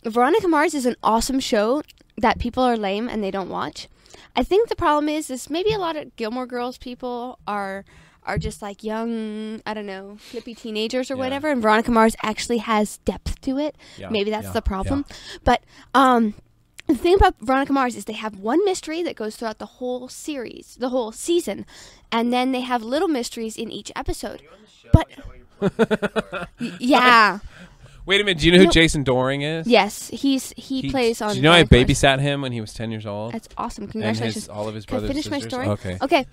Veronica Mars is an awesome show that people are lame and they don't watch. I think the problem is maybe a lot of Gilmore Girls people are just like young, I don't know, flippy teenagers or whatever, and Veronica Mars actually has depth to it. Yeah, Maybe that's yeah, the problem. But the thing about Veronica Mars is they have one mystery that goes throughout the whole series, the whole season, and then they have little mysteries in each episode. But yeah. Wait a minute. Do you know who Jason Doring is? Yes, he plays on. Do you know I Veronica Mars. babysat him when he was 10 years old? That's awesome. And Congratulations. all of his Can I brothers finish and my sisters? story? Okay. Okay.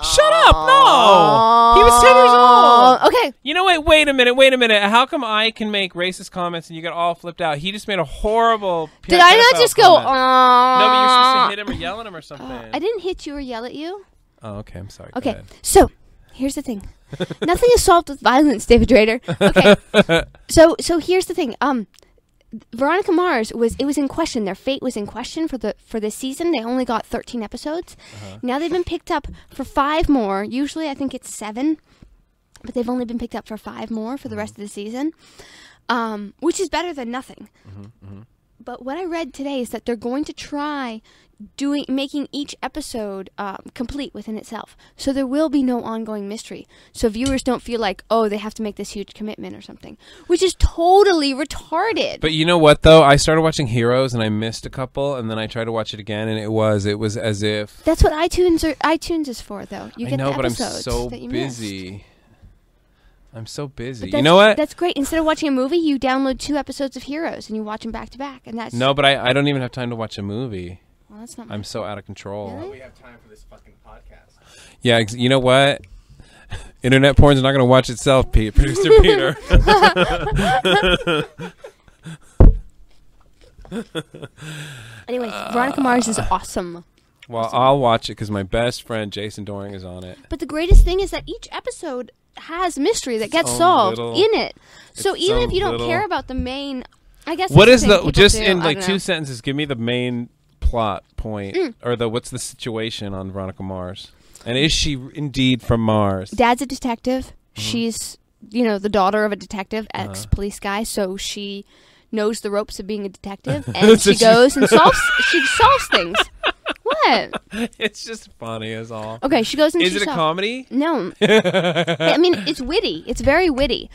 Shut up! No! He was 10 years old! Okay. You know what? Wait a minute. How come I can make racist comments and you get all flipped out? He just made a horrible Did I not pedophile just go, comment. No, but you're supposed to hit him or yell at him or something. I didn't hit you or yell at you. Oh, okay. I'm sorry. Go Okay. ahead. So, here's the thing. Nothing is solved with violence, David Drader. Okay. So here's the thing. Veronica Mars was in question. Their fate was in question for this season. They only got 13 episodes. Now they've been picked up for 5 more. Usually I think it's 7, but they've only been picked up for 5 more for the rest of the season, which is better than nothing. But what I read today is that they're going to try making each episode complete within itself. So there will be no ongoing mystery. So viewers don't feel like, oh, they have to make this huge commitment or something, which is totally retarded. But you know what, though? I started watching Heroes, and I missed a couple, and then I tried to watch it again, and it was as if... That's what iTunes is for, though. You I get know, the but I'm episodes so that you busy. missed. I'm so busy. But You know what? That's great. Instead of watching a movie, you download 2 episodes of Heroes, and you watch them back to back. And that's No, but I don't even have time to watch a movie. Well, that's not. I'm so out of control. Really? We have time for this fucking podcast. Yeah, you know what? Internet porn's not going to watch itself, Producer Peter. Anyway, Veronica Mars is awesome. Well, I'll watch it because my best friend Jason Doring is on it. But the greatest thing is that each episode has mystery that gets own solved little- in it. So its even own if you don't little- care about the main, I guess. What that's is thing people just do, in I like don't 2 know. sentences? Give me the main plot point, Mm. or what's the situation on Veronica Mars, and is she indeed from Mars? Dad's a detective. Mm-hmm. She's, the daughter of a detective, Uh-huh. ex-police guy. So she knows the ropes of being a detective, and So she goes and solves. She solves things. What? It's just funny as all. Okay, she goes and Is she it a solves. comedy? No, I mean it's witty. It's very witty,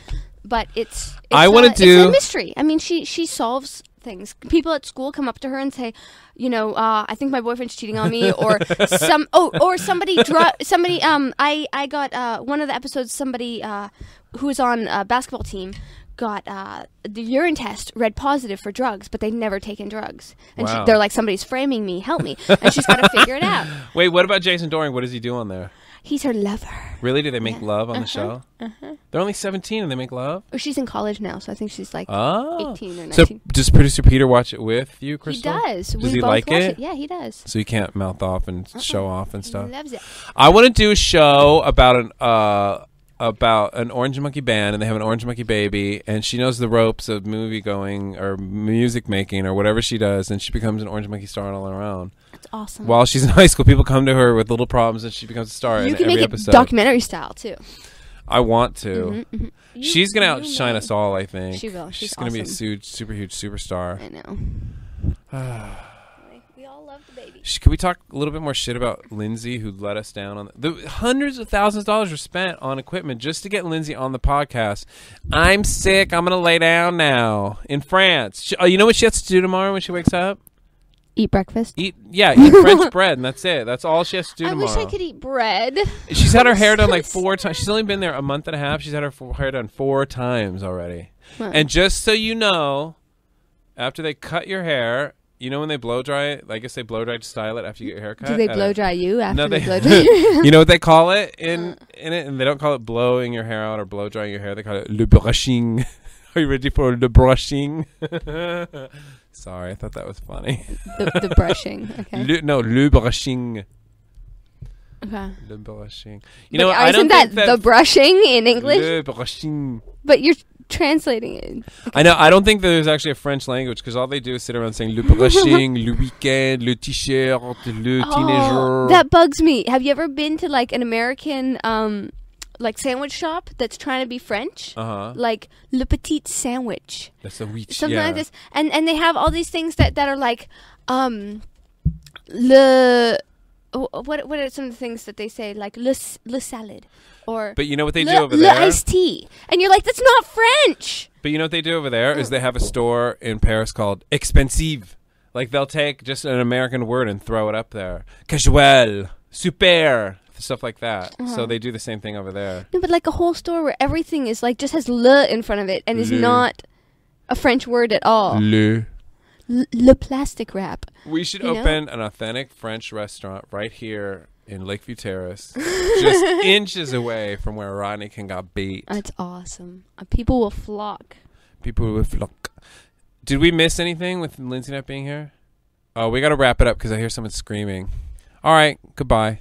but it's I wanna it's do- a mystery. I mean, she solves things. People at school come up to her and say, I think my boyfriend's cheating on me, or somebody. I got one of the episodes. Somebody who was on a basketball team got the urine test read positive for drugs, but they'd never taken drugs, and Wow. they're like, somebody's framing me, help me, and she's got to figure it out. Wait, what about Jason Doring? What does he do on there? He's her lover. Really? Do they make Yeah. love on the show? They're only 17 and they make love? Oh, she's in college now, so I think she's like Oh. 18 or So 19. does producer Peter watch it with you, He Crystal? does. Does We he both like watch it? Yeah, he does. So you can't mouth off and show off and He stuff? loves it. I want to do a show about an Orange Monkey band, and they have an Orange Monkey baby, and she knows the ropes of movie going or music making or whatever she does, and she becomes an Orange Monkey star all around. That's awesome. While she's in high school, people come to her with little problems, and she becomes a star you in can every make episode. it documentary style too. I want to. You- She's gonna you outshine may. us all, I think. She will. She's She's gonna be a awesome. super huge superstar. I know. We all love the baby. Can we talk a little bit more shit about Lindsay, who let us down on the hundreds of thousands of dollars were spent on equipment just to get Lindsay on the podcast? I'm sick. I'm gonna lay down now in France. You know what she has to do tomorrow when she wakes up? Eat breakfast. Eat French bread, and that's it. That's all she has to do I tomorrow. wish I could eat bread. She's had her hair done So like 4 times. She's only been there a month and a half. She's had her hair done 4 times already. Wow. And just so you know, after they cut your hair, you know when they blow dry it? I guess they blow dry to style it after you get your hair cut. Do they At blow a- dry you after No, they they. blow dry you? You know what they call it in it? And they don't call it blowing your hair out or blow drying your hair. They call it le brushing. Are you ready for le brushing? Sorry, I thought that was funny. the brushing. Okay. Le brushing. Okay. Le brushing. But You know, I don't isn't that think the brushing in English? Le brushing. But you're translating it. I know. I don't think there's actually a French language because all they do is sit around saying le brushing, le weekend, le t-shirt, le teenager. That bugs me. Have you ever been to like an American like sandwich shop that's trying to be French? Like Le Petit Sandwich. That's a wheat. Something yeah. like this. And they have all these things that are like le what are some of the things that they say, like le salad, or But you know what they le, do over le there? iced tea, and you're like, that's not French. But you know what they do over there is they have a store in Paris called Expensive. Like they'll take just an American word and throw it up there. Casual, super, stuff like that. So they do the same thing over there. No, but like a whole store where everything is like just has le in front of it and is Le. not a French word at all. Le. Le plastic wrap. We should You know? open an authentic French restaurant right here in Lakeview Terrace, just inches away from where Rodney King got beat. That's awesome. People will flock. People will flock. Did we miss anything with Lindsay not being here? Oh, we got to wrap it up because I hear someone screaming. All right, goodbye.